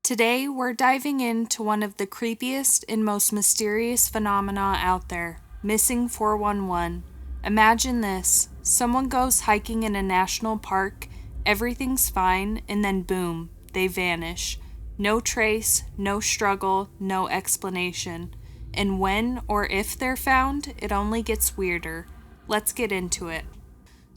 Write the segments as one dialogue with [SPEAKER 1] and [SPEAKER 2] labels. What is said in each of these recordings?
[SPEAKER 1] Today, we're diving into one of the creepiest and most mysterious phenomena out there, missing 411. Imagine this, someone goes hiking in a national park, everything's fine, and then boom, they vanish. No trace, no struggle, no explanation. And when or if they're found, it only gets weirder. Let's get into it.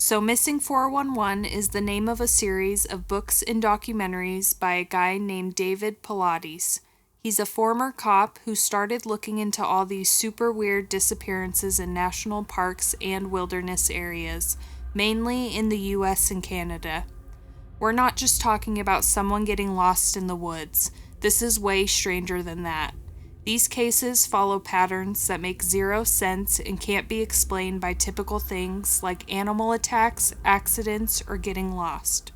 [SPEAKER 1] So Missing 411 is the name of a series of books and documentaries by a guy named David Pilates. He's a former cop who started looking into all these super weird disappearances in national parks and wilderness areas, mainly in the US and Canada. We're not just talking about someone getting lost in the woods. This is way stranger than that. These cases follow patterns that make zero sense and can't be explained by typical things like animal attacks, accidents, or getting lost.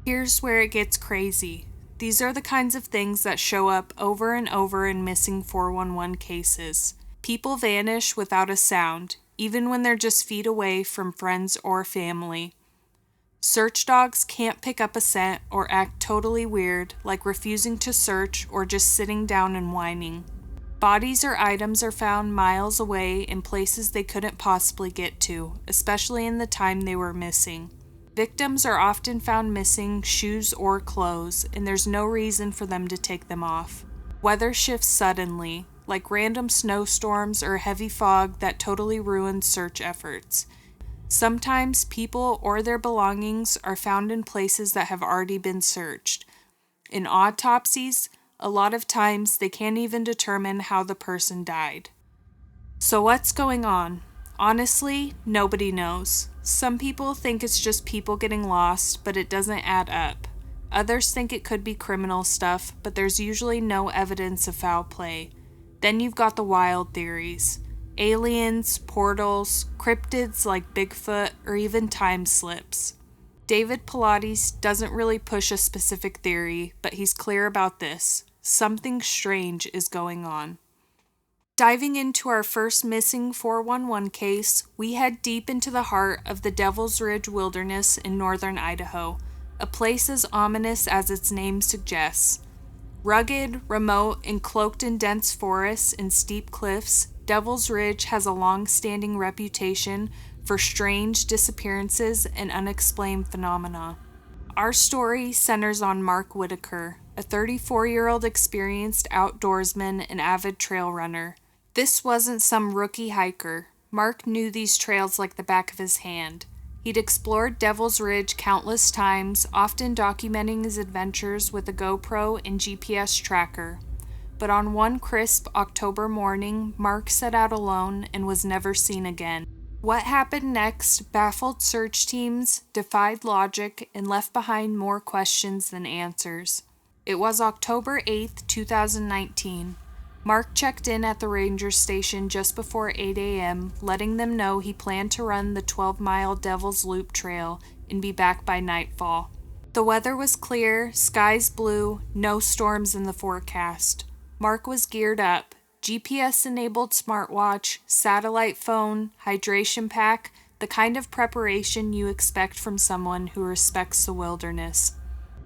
[SPEAKER 1] Here's where it gets crazy. These are the kinds of things that show up over and over in missing 411 cases. People vanish without a sound, even when they're just feet away from friends or family. Search dogs can't pick up a scent or act totally weird, like refusing to search or just sitting down and whining. Bodies or items are found miles away in places they couldn't possibly get to, especially in the time they were missing. Victims are often found missing shoes or clothes, and there's no reason for them to take them off. Weather shifts suddenly, like random snowstorms or heavy fog that totally ruin search efforts. Sometimes people or their belongings are found in places that have already been searched. In autopsies, a lot of times they can't even determine how the person died. So what's going on? Honestly, nobody knows. Some people think it's just people getting lost, but it doesn't add up. Others think it could be criminal stuff, but there's usually no evidence of foul play. Then you've got the wild theories. Aliens, portals, cryptids like Bigfoot, or even time slips. David Pilates doesn't really push a specific theory, but he's clear about this. Something strange is going on. Diving into our first missing 411 case, we head deep into the heart of the Devil's Ridge Wilderness in northern Idaho, a place as ominous as its name suggests. Rugged, remote, and cloaked in dense forests and steep cliffs, Devil's Ridge has a long-standing reputation for strange disappearances and unexplained phenomena. Our story centers on Mark Whitaker, a 34-year-old experienced outdoorsman and avid trail runner. This wasn't some rookie hiker. Mark knew these trails like the back of his hand. He'd explored Devil's Ridge countless times, often documenting his adventures with a GoPro and GPS tracker. But on one crisp October morning, Mark set out alone and was never seen again. What happened next baffled search teams, defied logic, and left behind more questions than answers. It was October 8th, 2019. Mark checked in at the ranger station just before 8 a.m., letting them know he planned to run the 12-mile Devil's Loop Trail and be back by nightfall. The weather was clear, skies blue, no storms in the forecast. Mark was geared up. GPS-enabled smartwatch, satellite phone, hydration pack, the kind of preparation you expect from someone who respects the wilderness.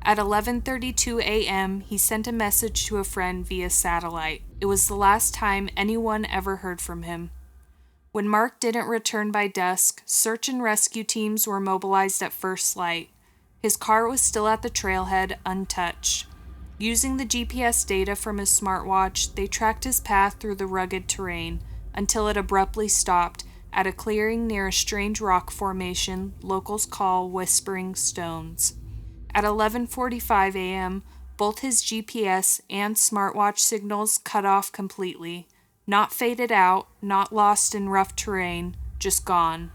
[SPEAKER 1] At 11:32 a.m., he sent a message to a friend via satellite. It was the last time anyone ever heard from him. When Mark didn't return by dusk, search and rescue teams were mobilized at first light. His car was still at the trailhead, untouched. Using the GPS data from his smartwatch, they tracked his path through the rugged terrain until it abruptly stopped at a clearing near a strange rock formation locals call Whispering Stones. At 11:45 a.m., both his GPS and smartwatch signals cut off completely. Not faded out, not lost in rough terrain, just gone.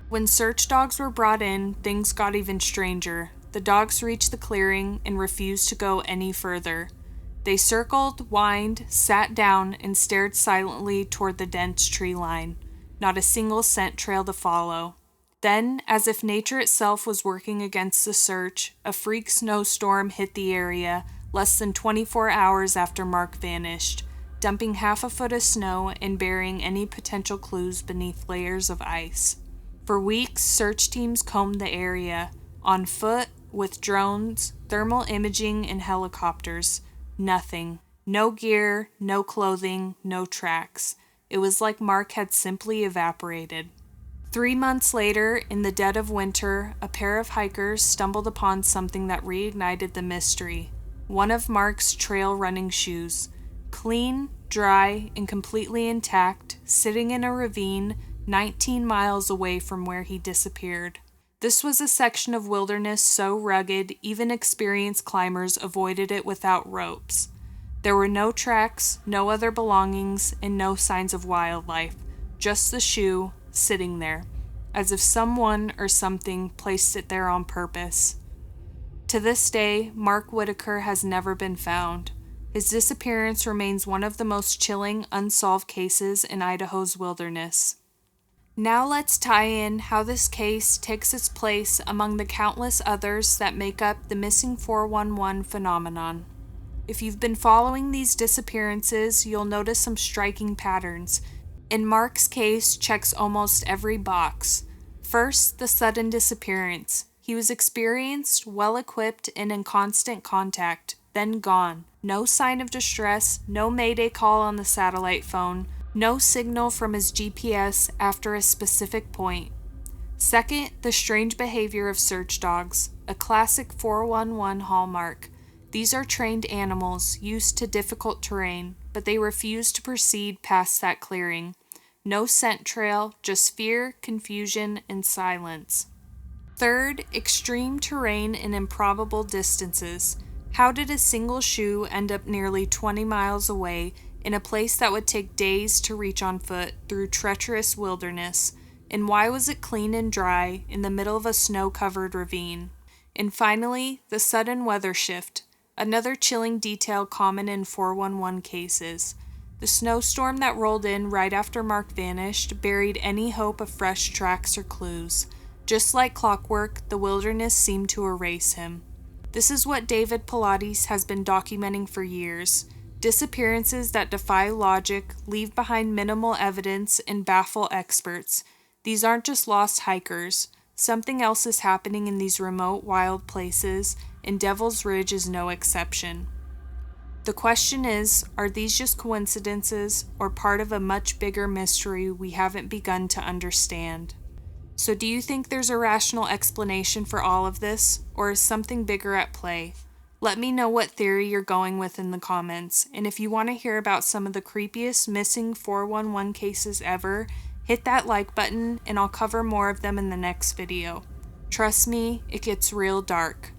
[SPEAKER 1] When search dogs were brought in, things got even stranger. The dogs reached the clearing and refused to go any further. They circled, whined, sat down, and stared silently toward the dense tree line. Not a single scent trail to follow. Then, as if nature itself was working against the search, a freak snowstorm hit the area less than 24 hours after Mark vanished, dumping half a foot of snow and burying any potential clues beneath layers of ice. For weeks, search teams combed the area, on foot, with drones, thermal imaging, and helicopters, Nothing. No gear, no clothing, no tracks. It was like Mark had simply evaporated. 3 months later, in the dead of winter, a pair of hikers stumbled upon something that reignited the mystery. One of Mark's trail running shoes. Clean, dry, and completely intact, sitting in a ravine 19 miles away from where he disappeared. This was a section of wilderness so rugged, even experienced climbers avoided it without ropes. There were no tracks, no other belongings, and no signs of wildlife, just the shoe, sitting there, as if someone or something placed it there on purpose. To this day, Mark Whitaker has never been found. His disappearance remains one of the most chilling, unsolved cases in Idaho's wilderness. Now let's tie in how this case takes its place among the countless others that make up the missing 411 phenomenon. If you've been following these disappearances, you'll notice some striking patterns. In Mark's case, checks almost every box. First, the sudden disappearance. He was experienced, well-equipped, and in constant contact, then gone. No sign of distress, no mayday call on the satellite phone, no signal from his GPS after a specific point. Second, the strange behavior of search dogs, a classic 411 hallmark. These are trained animals, used to difficult terrain, but they refuse to proceed past that clearing. No scent trail, just fear, confusion, and silence. Third, extreme terrain and improbable distances. How did a single shoe end up nearly 20 miles away in a place that would take days to reach on foot through treacherous wilderness? And why was it clean and dry in the middle of a snow-covered ravine? And finally, the sudden weather shift. Another chilling detail common in 411 cases. The snowstorm that rolled in right after Mark vanished buried any hope of fresh tracks or clues. Just like clockwork, the wilderness seemed to erase him. This is what David Pilates has been documenting for years. Disappearances that defy logic, leave behind minimal evidence, and baffle experts. These aren't just lost hikers. Something else is happening in these remote, wild places, and Devil's Ridge is no exception. The question is, are these just coincidences or part of a much bigger mystery we haven't begun to understand? So do you think there's a rational explanation for all of this, or is something bigger at play? Let me know what theory you're going with in the comments, and if you want to hear about some of the creepiest missing 411 cases ever, hit that like button and I'll cover more of them in the next video. Trust me, it gets real dark.